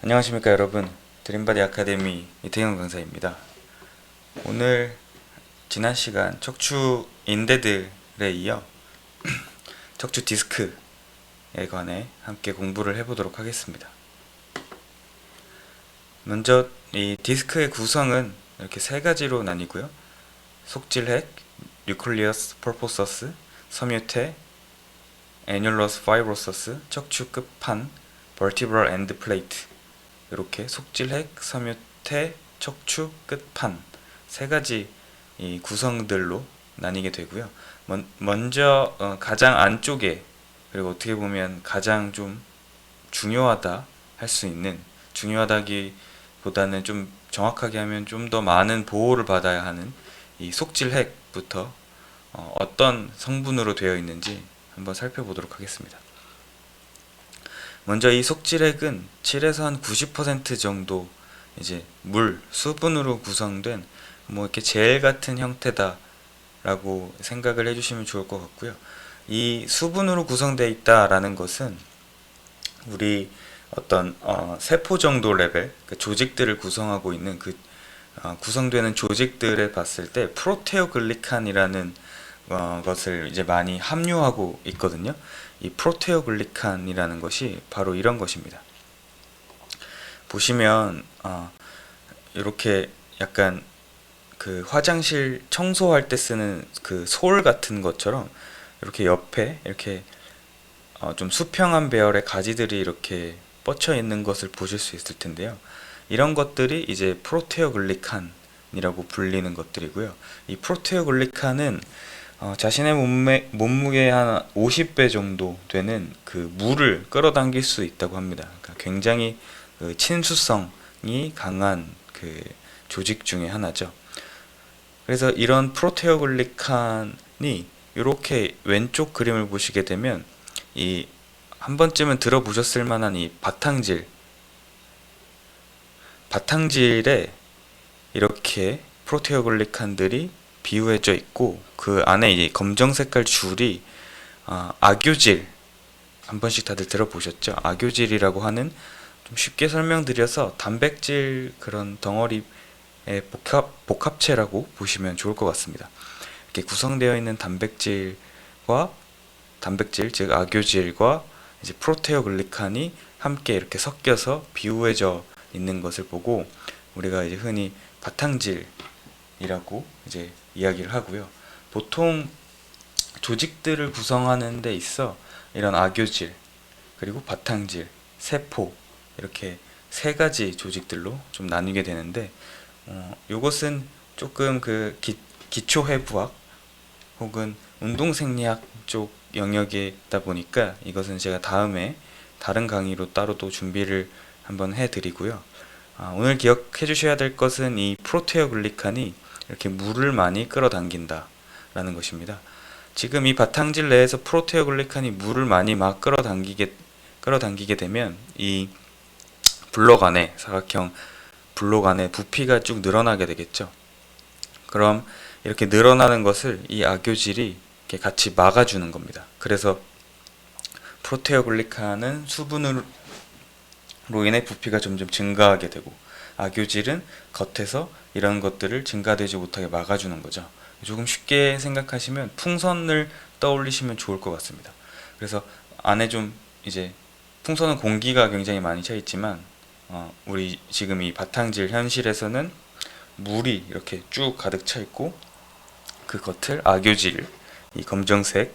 안녕하십니까 여러분, 드림바디 아카데미 이태경 강사입니다. 오늘 지난 시간 척추 인대들에 이어 척추 디스크에 관해 함께 공부를 해보도록 하겠습니다. 먼저 이 디스크의 구성은 이렇게 세 가지로 나뉘고요. 속질핵, 뉴클리어스 퍼포서스, 섬유태, 애뉴러스 파이브로서스, 척추 끝판, vertebral end plate, 이렇게 속질핵, 섬유태, 척추 끝판 세 가지 이 구성들로 나뉘게 되고요. 먼저 가장 안쪽에, 그리고 어떻게 보면 가장 좀 중요하다 할 수 있는, 중요하다기보다는 좀 정확하게 하면 좀 더 많은 보호를 받아야 하는 이 속질핵부터 어떤 성분으로 되어 있는지 한번 살펴보도록 하겠습니다. 먼저 이 속질핵은 7에서 한 90% 정도 이제 수분으로 구성된 이렇게 젤 같은 형태다 라고 생각을 해주시면 좋을 것 같고요. 이 수분으로 구성되어 있다라는 것은 우리 어떤 세포 정도 레벨, 그 조직들을 구성하고 있는 구성되는 조직들을 봤을 때 프로테오글리칸이라는 것을 이제 많이 함유하고 있거든요. 이 프로테오글리칸이라는 것이 바로 이런 것입니다. 보시면 이렇게 약간 그 화장실 청소할 때 쓰는 그 솔 같은 것처럼 이렇게 옆에 이렇게 좀 수평한 배열의 가지들이 이렇게 뻗쳐 있는 것을 보실 수 있을 텐데요. 이런 것들이 이제 프로테오글리칸이라고 불리는 것들이고요. 이 프로테오글리칸은 자신의 몸무게의 한 50배 정도 되는 그 물을 끌어당길 수 있다고 합니다. 그러니까 굉장히 그 친수성이 강한 그 조직 중에 하나죠. 그래서 이런 프로테오글리칸이 이렇게 왼쪽 그림을 보시게 되면 이 한 번쯤은 들어보셨을 만한 이 바탕질에 이렇게 프로테오글리칸들이 비우해져 있고, 그 안에 이 검정 색깔 줄이 아교질, 한 번씩 다들 들어보셨죠? 아교질이라고 하는, 좀 쉽게 설명드려서 단백질 그런 덩어리의 복합체라고 보시면 좋을 것 같습니다. 이렇게 구성되어 있는 단백질, 즉 아교질과 이제 프로테오글리칸이 함께 이렇게 섞여서 비우해져 있는 것을 보고 우리가 이제 흔히 바탕질이라고 이제 이야기를 하고요. 보통 조직들을 구성하는 데 있어 이런 아교질, 그리고 바탕질, 세포, 이렇게 세 가지 조직들로 좀 나뉘게 되는데, 요것은 조금 그 기초해부학 혹은 운동생리학 쪽 영역이다 보니까 이것은 제가 다음에 다른 강의로 따로 또 준비를 한번 해드리고요. 오늘 기억해 주셔야 될 것은 이 프로테오글리칸이 이렇게 물을 많이 끌어당긴다 라는 것입니다. 지금 이 바탕질 내에서 프로테오글리칸이 물을 많이 막 끌어당기게 되면 이 블록 안에, 사각형 블록 안에 부피가 쭉 늘어나게 되겠죠. 그럼 이렇게 늘어나는 것을 이 아교질이 이렇게 같이 막아주는 겁니다. 그래서 프로테오글리칸은 수분으로 인해 부피가 점점 증가하게 되고, 아교질은 겉에서 이런 것들을 증가되지 못하게 막아주는 거죠. 조금 쉽게 생각하시면 풍선을 떠올리시면 좋을 것 같습니다. 그래서 안에 좀 이제 풍선은 공기가 굉장히 많이 차 있지만 우리 지금 이 바탕질 현실에서는 물이 이렇게 쭉 가득 차 있고, 그 겉을 아교질, 이 검정색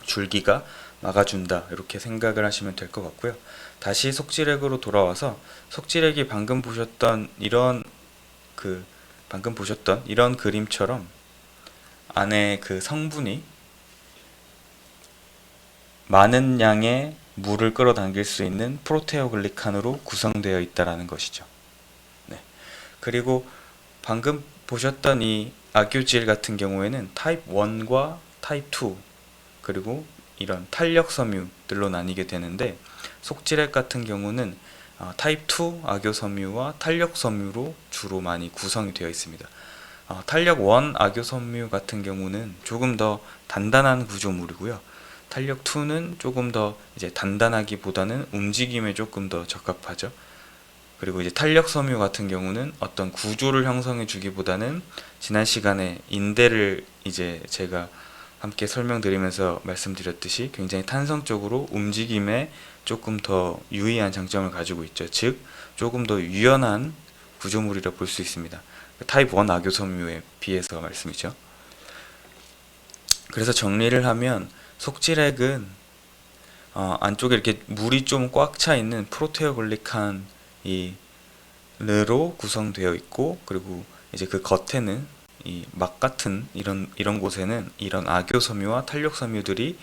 줄기가 막아준다, 이렇게 생각을 하시면 될 것 같고요. 다시 속질핵으로 돌아와서 속질핵이 방금 보셨던 이런 그림처럼 안에 그 성분이 많은 양의 물을 끌어당길 수 있는 프로테오글리칸으로 구성되어 있다라는 것이죠. 네. 그리고 방금 보셨던 이 아교질 같은 경우에는 타입 1과 타입 2, 그리고 이런 탄력 섬유들로 나뉘게 되는데, 속질핵 같은 경우는 타입 2 아교 섬유와 탄력 섬유로 주로 많이 구성이 되어 있습니다. 탄력 1 아교 섬유 같은 경우는 조금 더 단단한 구조물이고요. 탄력 2는 조금 더 이제 단단하기보다는 움직임에 조금 더 적합하죠. 그리고 이제 탄력 섬유 같은 경우는 어떤 구조를 형성해 주기보다는 지난 시간에 인대를 이제 제가 함께 설명드리면서 말씀드렸듯이 굉장히 탄성적으로 움직임에 조금 더 유의한 장점을 가지고 있죠. 즉 조금 더 유연한 구조물이라 볼 수 있습니다. 타입 1 악효섬유에 비해서 말씀이죠. 그래서 정리를 하면 속질액은 안쪽에 이렇게 물이 좀 꽉 차 있는 프로테오글리칸 이로 구성되어 있고, 그리고 이제 그 겉에는 이 막 같은 이런 곳에는 이런 악효섬유와 탄력섬유들이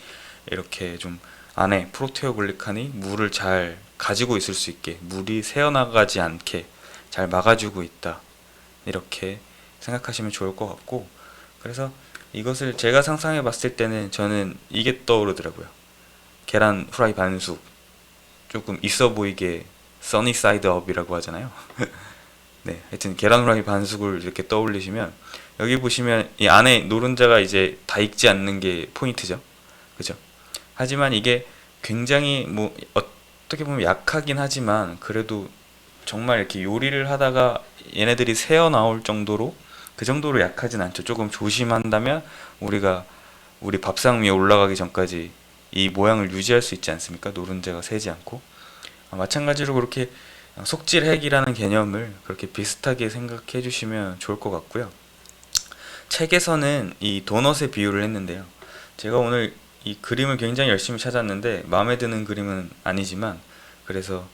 이렇게 좀 안에 프로테오글리칸이 물을 잘 가지고 있을 수 있게, 물이 새어나가지 않게 잘 막아주고 있다, 이렇게 생각하시면 좋을 것 같고, 그래서 이것을 제가 상상해 봤을 때는 저는 이게 떠오르더라고요. 계란 후라이 반숙, 조금 있어 보이게 써니 사이드 업이라고 하잖아요. 네, 하여튼 계란 후라이 반숙을 이렇게 떠올리시면, 여기 보시면 이 안에 노른자가 이제 다 익지 않는 게 포인트죠. 그죠? 하지만 이게 굉장히 뭐 어떻게 보면 약하긴 하지만 그래도 정말 이렇게 요리를 하다가 얘네들이 새어 나올 정도로, 그 정도로 약하진 않죠. 조금 조심한다면 우리 밥상 위에 올라가기 전까지 이 모양을 유지할 수 있지 않습니까? 노른자가 새지 않고. 마찬가지로 그렇게 속질핵이라는 개념을 그렇게 비슷하게 생각해 주시면 좋을 것 같고요. 책에서는 이 도넛의 비유를 했는데요. 제가 오늘 이 그림을 굉장히 열심히 찾았는데 마음에 드는 그림은 아니지만, 그래서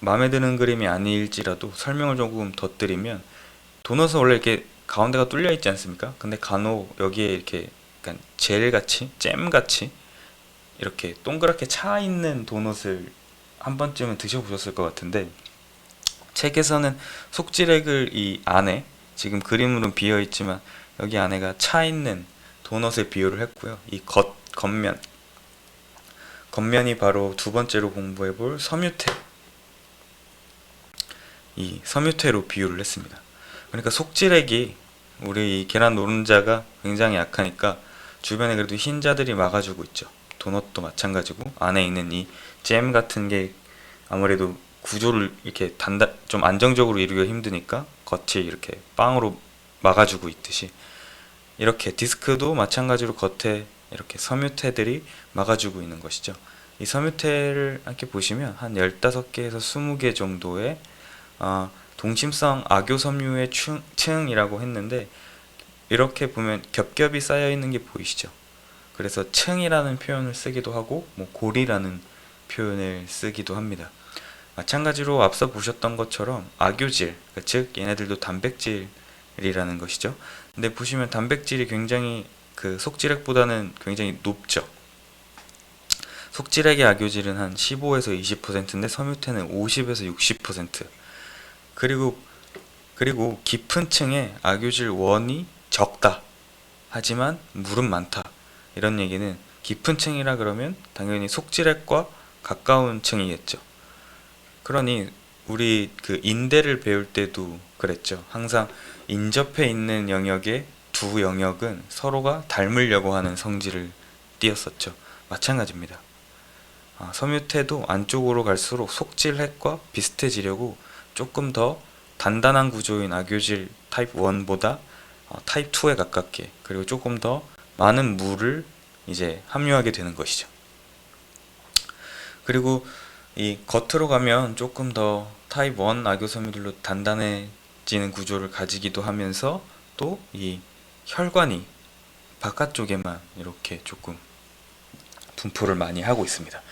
마음에 드는 그림이 아닐지라도 설명을 조금 덧드리면, 도넛은 원래 이렇게 가운데가 뚫려 있지 않습니까? 근데 간혹 여기에 이렇게 약간 젤같이, 잼같이 이렇게 동그랗게 차 있는 도넛을 한 번쯤은 드셔보셨을 것 같은데, 책에서는 속질액을 이 안에, 지금 그림으로는 비어 있지만 여기 안에가 차 있는 도넛에 비유를 했고요. 이 겉면이 바로 두 번째로 공부해 볼 섬유태, 이 섬유태로 비유를 했습니다. 그러니까 속질액이, 우리 이 계란 노른자가 굉장히 약하니까 주변에 그래도 흰자들이 막아주고 있죠. 도넛도 마찬가지고 안에 있는 이 잼 같은 게 아무래도 구조를 이렇게 좀 안정적으로 이루기가 힘드니까 겉이 이렇게 빵으로 막아주고 있듯이, 이렇게 디스크도 마찬가지로 겉에 이렇게 섬유태들이 막아주고 있는 것이죠. 이 섬유태를 이렇게 보시면 한 15개에서 20개 정도의 동심성 악효섬유의 층이라고 했는데, 이렇게 보면 겹겹이 쌓여 있는 게 보이시죠? 그래서 층이라는 표현을 쓰기도 하고 뭐 골이라는 표현을 쓰기도 합니다. 마찬가지로 앞서 보셨던 것처럼 악효질, 즉 얘네들도 단백질이라는 것이죠. 근데 보시면 단백질이 굉장히 그 속질액보다는 굉장히 높죠. 속질액의 악효질은 한 15에서 20%인데 섬유태는 50에서 60%. 그리고 깊은 층에 악효질 원이 적다, 하지만 물은 많다, 이런 얘기는 깊은 층이라 그러면 당연히 속질액과 가까운 층이겠죠. 그러니 우리 그 인대를 배울 때도 그랬죠. 항상 인접해 있는 영역의 두 영역은 서로가 닮으려고 하는 성질을 띄었었죠. 마찬가지입니다. 섬유태도 안쪽으로 갈수록 속질핵과 비슷해지려고 조금 더 단단한 구조인 악효질 타입 1보다 타입 2에 가깝게, 그리고 조금 더 많은 물을 이제 함유하게 되는 것이죠. 그리고 이 겉으로 가면 조금 더 타입 1 악효섬유들로 단단해지는 구조를 가지기도 하면서, 또 이 혈관이 바깥쪽에만 이렇게 조금 분포를 많이 하고 있습니다.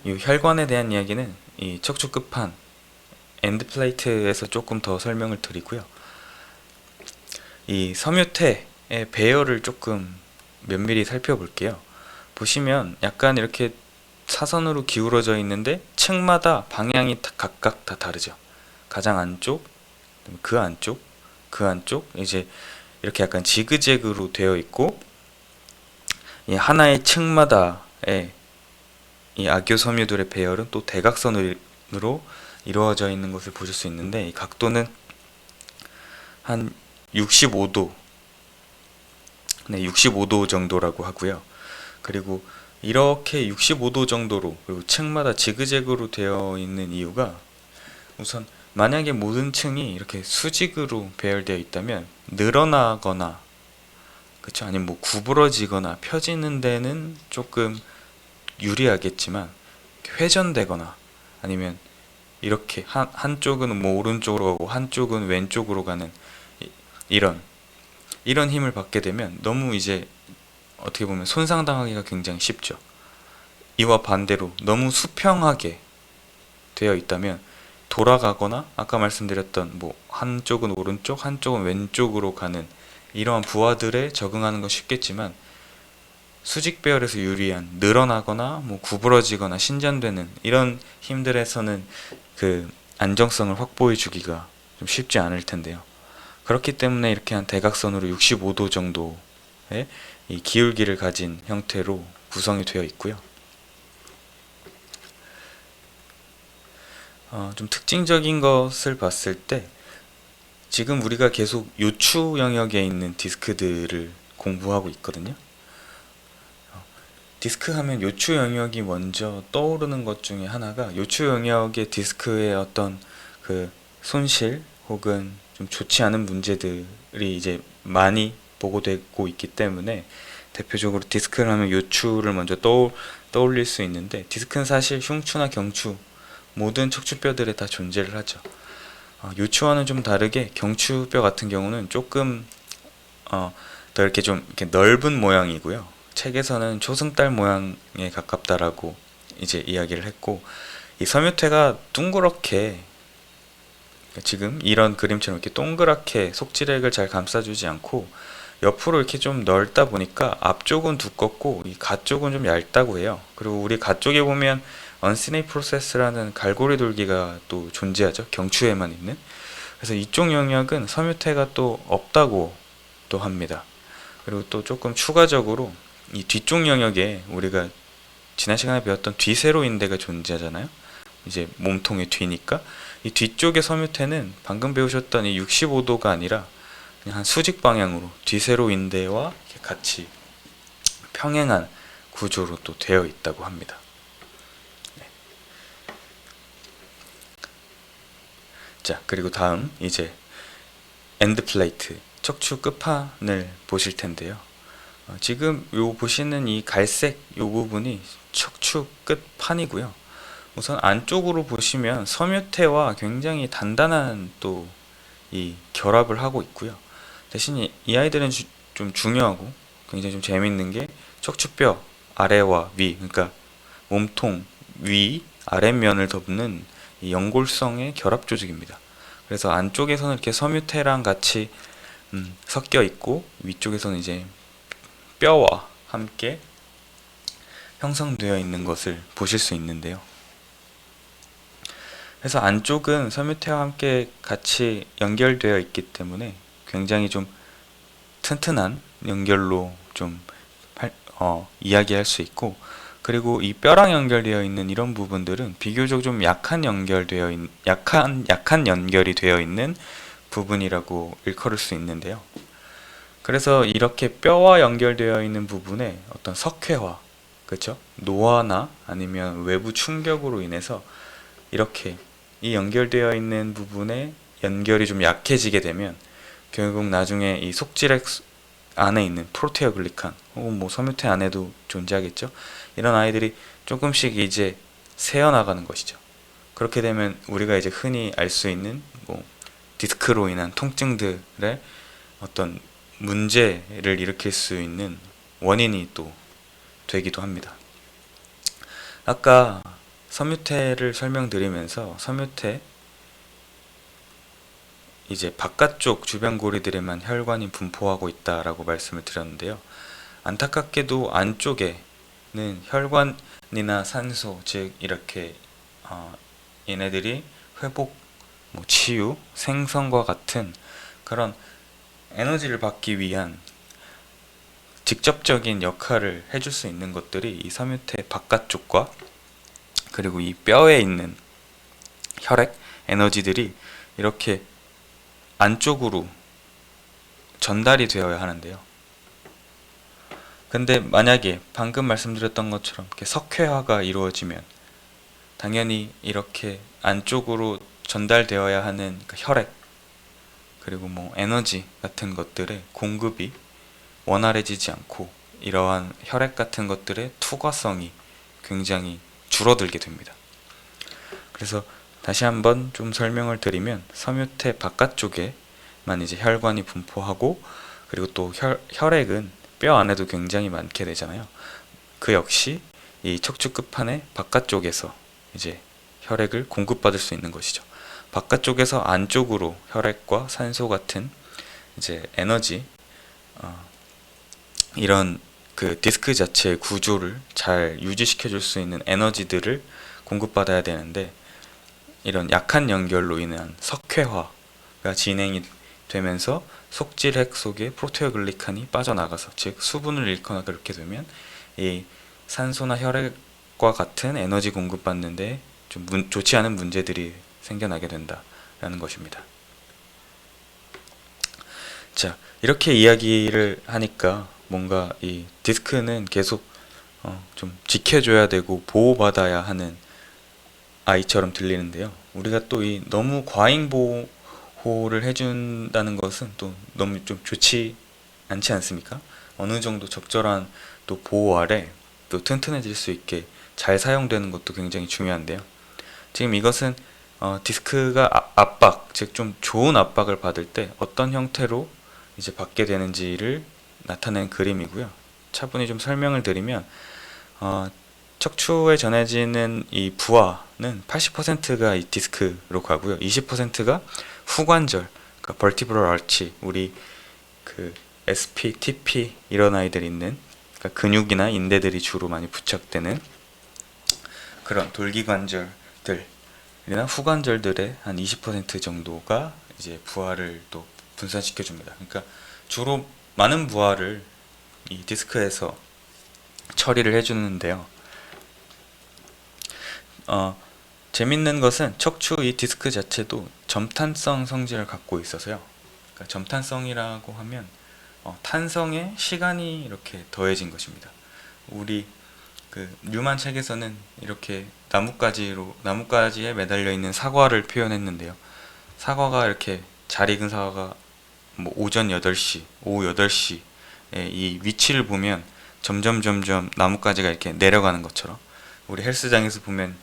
이 혈관에 대한 이야기는 이 척추 끝판 엔드 플레이트에서 조금 더 설명을 드리고요. 이 섬유태의 배열을 조금 면밀히 살펴볼게요. 보시면 약간 이렇게 사선으로 기울어져 있는데 층마다 방향이 각각 다 다르죠. 가장 안쪽, 그 안쪽, 그 안쪽, 이제 이렇게 약간 지그재그로 되어 있고, 이 하나의 층마다의 이 악효섬유들의 배열은 또 대각선으로 이루어져 있는 것을 보실 수 있는데, 이 각도는 한 65도, 네, 65도 정도라고 하고요. 그리고 이렇게 65도 정도로, 그리고 층마다 지그재그로 되어 있는 이유가, 우선 만약에 모든 층이 이렇게 수직으로 배열되어 있다면 늘어나거나, 그쵸? 아니면 뭐 구부러지거나 펴지는 데는 조금 유리하겠지만, 회전되거나 아니면 이렇게 한쪽은 뭐 오른쪽으로 가고 한쪽은 왼쪽으로 가는 이- 이런 이런 힘을 받게 되면 너무 이제 어떻게 보면 손상당하기가 굉장히 쉽죠. 이와 반대로 너무 수평하게 되어 있다면 돌아가거나, 아까 말씀드렸던 뭐 한쪽은 오른쪽 한쪽은 왼쪽으로 가는 이러한 부하들에 적응하는 건 쉽겠지만, 수직 배열에서 유리한 늘어나거나 뭐 구부러지거나 신전되는 이런 힘들에서는 그 안정성을 확보해 주기가 좀 쉽지 않을 텐데요. 그렇기 때문에 이렇게 한 대각선으로 65도 정도의 이 기울기를 가진 형태로 구성이 되어 있고요. 좀 특징적인 것을 봤을 때, 지금 우리가 계속 요추 영역에 있는 디스크들을 공부하고 있거든요. 디스크 하면 요추 영역이 먼저 떠오르는 것 중에 하나가, 요추 영역의 디스크의 어떤 그 손실 혹은 좀 좋지 않은 문제들이 이제 많이 보고되고 있기 때문에, 대표적으로 디스크를 하면 요추를 먼저 떠올릴 수 있는데, 디스크는 사실 흉추나 경추 모든 척추뼈들에 다 존재를 하죠. 요추와는 좀 다르게 경추뼈 같은 경우는 조금 더 이렇게 좀 이렇게 넓은 모양이고요. 책에서는 초승달 모양에 가깝다라고 이제 이야기를 했고, 이 섬유퇴가 둥그렇게, 지금 이런 그림처럼 이렇게 동그랗게 속지렉을 잘 감싸주지 않고 옆으로 이렇게 좀 넓다 보니까 앞쪽은 두껍고 이 가쪽은 좀 얇다고 해요. 그리고 우리 가쪽에 보면 언시네이 프로세스라는 갈고리 돌기가 또 존재하죠. 경추에만 있는. 그래서 이쪽 영역은 섬유퇴가 또 없다고 또 합니다. 그리고 또 조금 추가적으로 이 뒤쪽 영역에 우리가 지난 시간에 배웠던 뒤세로인대가 존재하잖아요. 이제 몸통의 뒤니까 이 뒤쪽의 섬유퇴는 방금 배우셨던 이 65도가 아니라 그냥 한 수직 방향으로 뒤세로인대와 같이 평행한 구조로 또 되어 있다고 합니다. 네. 자, 그리고 다음 이제 엔드 플레이트, 척추 끝판을 보실 텐데요. 지금 요 보시는 이 갈색 요 부분이 척추 끝판이고요. 우선 안쪽으로 보시면 섬유퇴와 굉장히 단단한 또 이 결합을 하고 있고요. 대신 이 아이들은 좀 중요하고 굉장히 좀 재밌는 게, 척추뼈 아래와 위, 그러니까 몸통 위 아랫면을 덮는 이 연골성의 결합 조직입니다. 그래서 안쪽에서는 이렇게 섬유퇴랑 같이 섞여 있고, 위쪽에서는 이제 뼈와 함께 형성되어 있는 것을 보실 수 있는데요. 그래서 안쪽은 섬유퇴와 함께 같이 연결되어 있기 때문에 굉장히 좀 튼튼한 연결로 좀 이야기할 수 있고, 그리고 이 뼈랑 연결되어 있는 이런 부분들은 비교적 좀 약한 연결이 되어 있는 부분이라고 일컬을 수 있는데요. 그래서 이렇게 뼈와 연결되어 있는 부분에 어떤 석회화, 그렇죠? 노화나 아니면 외부 충격으로 인해서 이렇게 이 연결되어 있는 부분에 연결이 좀 약해지게 되면 결국 나중에 이 속질액 안에 있는 프로테오글리칸 혹은 뭐 섬유퇴 안에도 존재하겠죠. 이런 아이들이 조금씩 이제 새어나가는 것이죠. 그렇게 되면 우리가 이제 흔히 알 수 있는 뭐 디스크로 인한 통증들의 어떤 문제를 일으킬 수 있는 원인이 또 되기도 합니다. 아까 섬유퇴를 설명드리면서 섬유퇴 이제 바깥쪽 주변 고리들에만 혈관이 분포하고 있다라고 말씀을 드렸는데요. 안타깝게도 안쪽에는 혈관이나 산소, 즉 이렇게 얘네들이 회복, 뭐 치유, 생성과 같은 그런 에너지를 받기 위한 직접적인 역할을 해줄 수 있는 것들이 이 섬유퇴 바깥쪽과, 그리고 이 뼈에 있는 혈액, 에너지들이 이렇게 안쪽으로 전달이 되어야 하는데요. 근데 만약에 방금 말씀드렸던 것처럼 이렇게 석회화가 이루어지면 당연히 이렇게 안쪽으로 전달되어야 하는 그 혈액 그리고 뭐 에너지 같은 것들의 공급이 원활해지지 않고 이러한 혈액 같은 것들의 투과성이 굉장히 줄어들게 됩니다. 그래서 다시 한번 좀 설명을 드리면 섬유태 바깥쪽에만 이제 혈관이 분포하고 그리고 또 혈액은 뼈 안에도 굉장히 많게 되잖아요. 그 역시 이 척추 끝판의 바깥쪽에서 이제 혈액을 공급받을 수 있는 것이죠. 바깥쪽에서 안쪽으로 혈액과 산소 같은 이제 에너지 이런 그 디스크 자체의 구조를 잘 유지시켜 줄 수 있는 에너지들을 공급받아야 되는데 이런 약한 연결로 인한 석회화가 진행이 되면서 속질핵 속에 프로테오글리칸이 빠져나가서 즉 수분을 잃거나 그렇게 되면 이 산소나 혈액과 같은 에너지 공급받는데 좀 좋지 않은 문제들이 생겨나게 된다라는 것입니다. 자, 이렇게 이야기를 하니까 뭔가 이 디스크는 계속 좀 지켜줘야 되고 보호받아야 하는 아이처럼 들리는데요. 우리가 또 이 너무 과잉 보호를 해준다는 것은 또 너무 좀 좋지 않지 않습니까? 어느 정도 적절한 또 보호 아래 또 튼튼해질 수 있게 잘 사용되는 것도 굉장히 중요한데요. 지금 이것은 디스크가 압박, 즉 좀 좋은 압박을 받을 때 어떤 형태로 이제 받게 되는지를 나타낸 그림이고요. 차분히 좀 설명을 드리면 척추에 전해지는 이 부하는 80%가 이 디스크로 가고요. 20%가 후관절, 그러니까 vertebral arch, 우리 그 SP, TP 이런 아이들 있는 그러니까 근육이나 인대들이 주로 많이 부착되는 그런 돌기관절들이나 후관절들의 한 20% 정도가 이제 부하를 또 분산시켜 줍니다. 그러니까 주로 많은 부하를 이 디스크에서 처리를 해주는데요. 재밌는 것은 척추 이 디스크 자체도 점탄성 성질을 갖고 있어서요. 그러니까 점탄성이라고 하면 탄성에 시간이 이렇게 더해진 것입니다. 우리 그 뉴만 책에서는 이렇게 나뭇가지에 매달려 있는 사과를 표현했는데요. 사과가 이렇게 잘 익은 사과가 뭐 오전 8시, 오후 8시에 이 위치를 보면 점점 나뭇가지가 이렇게 내려가는 것처럼 우리 헬스장에서 보면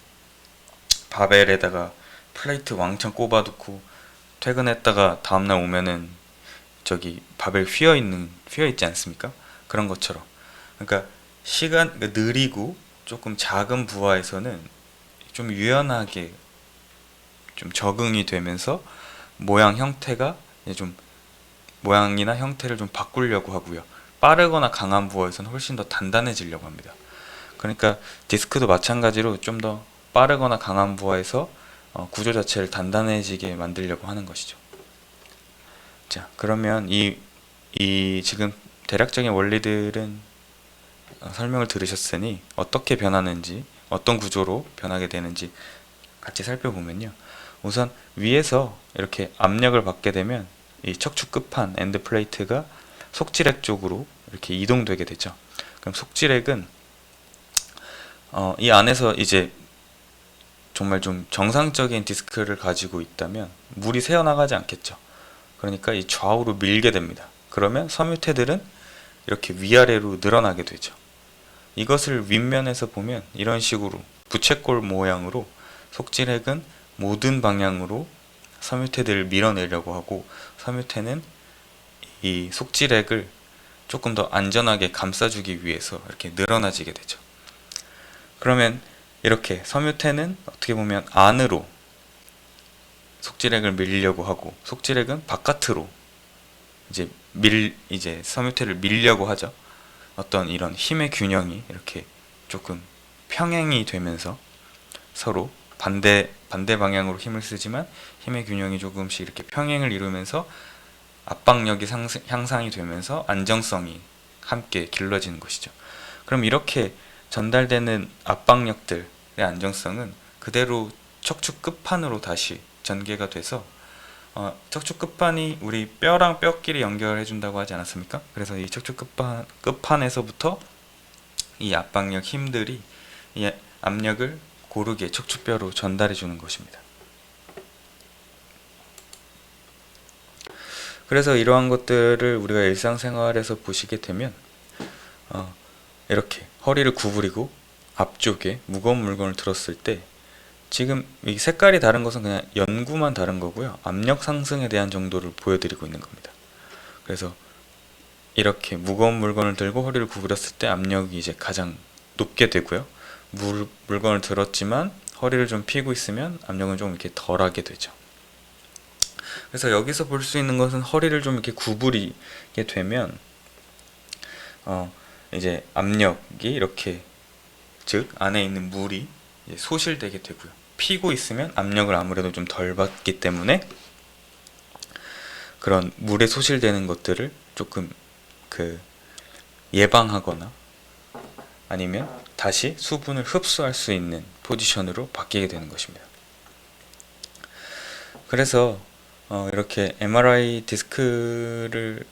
바벨에다가 플레이트 왕창 꼽아두고 퇴근했다가 다음날 오면은 저기 바벨 휘어있지 않습니까? 그런 것처럼. 그러니까 느리고 조금 작은 부하에서는 좀 유연하게 좀 적응이 되면서 모양이나 형태를 좀 바꾸려고 하고요. 빠르거나 강한 부하에서는 훨씬 더 단단해지려고 합니다. 그러니까 디스크도 마찬가지로 좀 더 빠르거나 강한 부하에서 구조 자체를 단단해지게 만들려고 하는 것이죠. 자, 그러면 이 지금 대략적인 원리들은 설명을 들으셨으니 어떻게 변하는지, 어떤 구조로 변하게 되는지 같이 살펴보면요. 우선 위에서 이렇게 압력을 받게 되면 이 척추 끝판 엔드 플레이트가 속질핵 쪽으로 이렇게 이동되게 되죠. 그럼 속질핵은 이 안에서 이제 정말 좀 정상적인 디스크를 가지고 있다면 물이 새어나가지 않겠죠. 그러니까 이 좌우로 밀게 됩니다. 그러면 섬유태들은 이렇게 위아래로 늘어나게 되죠. 이것을 윗면에서 보면 이런 식으로 부채꼴 모양으로 속질핵은 모든 방향으로 섬유태들을 밀어내려고 하고 섬유태는 이 속질핵을 조금 더 안전하게 감싸주기 위해서 이렇게 늘어나지게 되죠. 그러면 이렇게 섬유태는 어떻게 보면 안으로 속질핵을 밀려고 하고 속질핵은 바깥으로 이제 섬유태를 밀려고 하죠. 어떤 이런 힘의 균형이 이렇게 조금 평행이 되면서 서로 반대 방향으로 힘을 쓰지만 힘의 균형이 조금씩 이렇게 평행을 이루면서 압박력이 향상이 되면서 안정성이 함께 길러지는 것이죠. 그럼 이렇게 전달되는 압박력들의 안정성은 그대로 척추 끝판으로 다시 전개가 돼서 척추 끝판이 우리 뼈랑 뼈끼리 연결해 준다고 하지 않았습니까? 그래서 이 척추 끝판에서부터 이 압박력 힘들이 이 압력을 고르게 척추뼈로 전달해 주는 것입니다. 그래서 이러한 것들을 우리가 일상생활에서 보시게 되면 이렇게 허리를 구부리고 앞쪽에 무거운 물건을 들었을 때 지금 이 색깔이 다른 것은 그냥 연구만 다른 거고요. 압력 상승에 대한 정도를 보여드리고 있는 겁니다. 그래서 이렇게 무거운 물건을 들고 허리를 구부렸을 때 압력이 이제 가장 높게 되고요. 물건을 들었지만 허리를 좀 펴고 있으면 압력은 좀 이렇게 덜하게 되죠. 그래서 여기서 볼 수 있는 것은 허리를 좀 이렇게 구부리게 되면 이제 압력이 이렇게, 즉 안에 있는 물이 이제 소실되게 되고요. 피고 있으면 압력을 아무래도 좀 덜 받기 때문에 그런 물에 소실되는 것들을 조금 예방하거나 아니면 다시 수분을 흡수할 수 있는 포지션으로 바뀌게 되는 것입니다. 그래서 이렇게 MRI 디스크를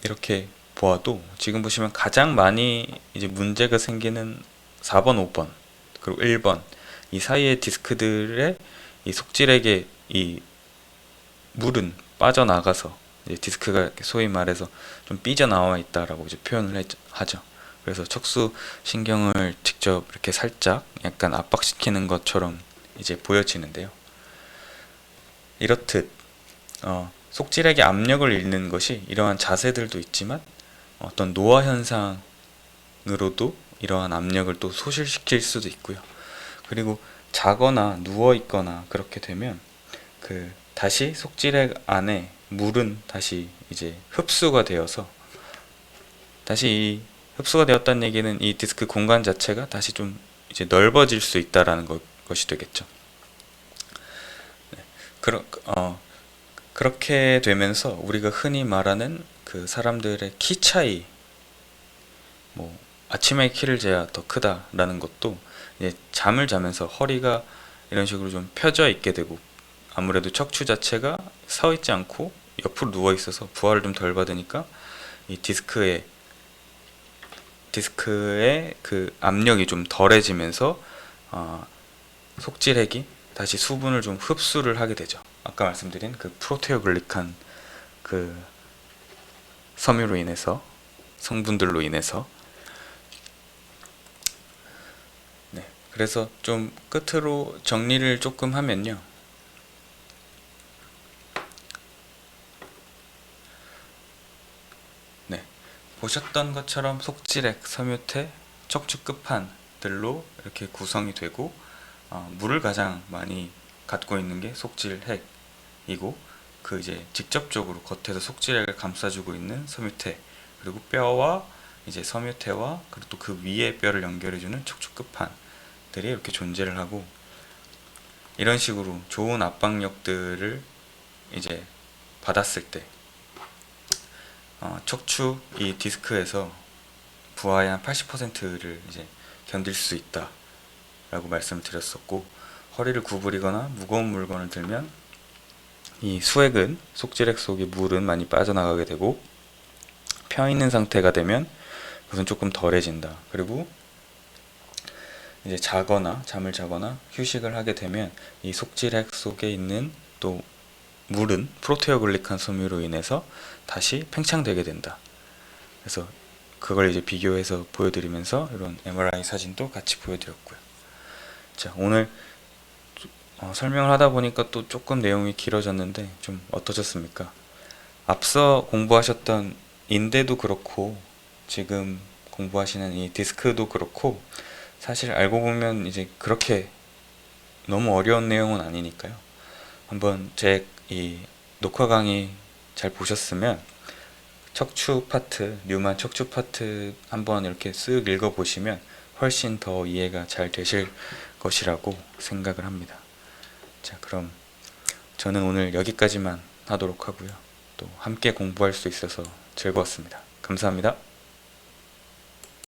이렇게 보아도 지금 보시면 가장 많이 이제 문제가 생기는 4번, 5번, 그리고 1번 이 사이의 디스크들의 이 속질액에 이 물은 빠져나가서 이제 디스크가 소위 말해서 좀 삐져나와 있다라고 이제 표현을 하죠. 그래서 척수 신경을 직접 이렇게 살짝 약간 압박시키는 것처럼 이제 보여지는데요. 이렇듯 속질액의 압력을 잃는 것이 이러한 자세들도 있지만 어떤 노화 현상으로도 이러한 압력을 또 소실시킬 수도 있고요. 그리고 자거나 누워 있거나 그렇게 되면 다시 속질액 안에 물은 다시 이제 흡수가 되어서 다시 이 흡수가 되었다는 얘기는 이 디스크 공간 자체가 다시 좀 이제 넓어질 수 있다라는 것이 되겠죠. 네. 그렇게 되면서 우리가 흔히 말하는 그 사람들의 키 차이, 뭐 아침에 키를 재야 더 크다라는 것도 이제 잠을 자면서 허리가 이런 식으로 좀 펴져 있게 되고 아무래도 척추 자체가 서 있지 않고 옆으로 누워 있어서 부하를 좀 덜 받으니까 이 디스크의 그 압력이 좀 덜해지면서 속질핵이 다시 수분을 좀 흡수를 하게 되죠. 아까 말씀드린 그 프로테오글리칸 그 섬유로 인해서, 성분들로 인해서. 네, 그래서 좀 끝으로 정리를 조금 하면요. 네, 보셨던 것처럼 속질액, 섬유태, 척추 끝판들로 이렇게 구성이 되고 물을 가장 많이 갖고 있는 게 속질핵이고 그 이제 직접적으로 겉에서 속질액을 감싸주고 있는 섬유태, 그리고 뼈와 이제 섬유태와 그리고 또 그 위에 뼈를 연결해주는 척추 끝판들이 이렇게 존재를 하고, 이런 식으로 좋은 압박력들을 이제 받았을 때 척추 이 디스크에서 부하의 한 80%를 이제 견딜 수 있다 라고 말씀을 드렸었고, 허리를 구부리거나 무거운 물건을 들면 이 수액은, 속질액 속의 물은 많이 빠져나가게 되고 펴 있는 상태가 되면 그것은 조금 덜해진다. 그리고 이제 잠을 자거나 휴식을 하게 되면 이 속질액 속에 있는 또 물은 프로테오글리칸 섬유로 인해서 다시 팽창되게 된다. 그래서 그걸 이제 비교해서 보여드리면서 이런 MRI 사진도 같이 보여드렸고요. 자, 오늘 설명을 하다 보니까 또 조금 내용이 길어졌는데 좀 어떠셨습니까? 앞서 공부하셨던 인대도 그렇고 지금 공부하시는 이 디스크도 그렇고 사실 알고 보면 이제 그렇게 너무 어려운 내용은 아니니까요. 한번 제 이 녹화 강의 잘 보셨으면 척추 파트, 뉴만 척추 파트 한번 이렇게 쓱 읽어보시면 훨씬 더 이해가 잘 되실 것이라고 생각을 합니다. 자, 그럼 저는 오늘 여기까지만 하도록 하고요. 또 함께 공부할 수 있어서 즐거웠습니다. 감사합니다.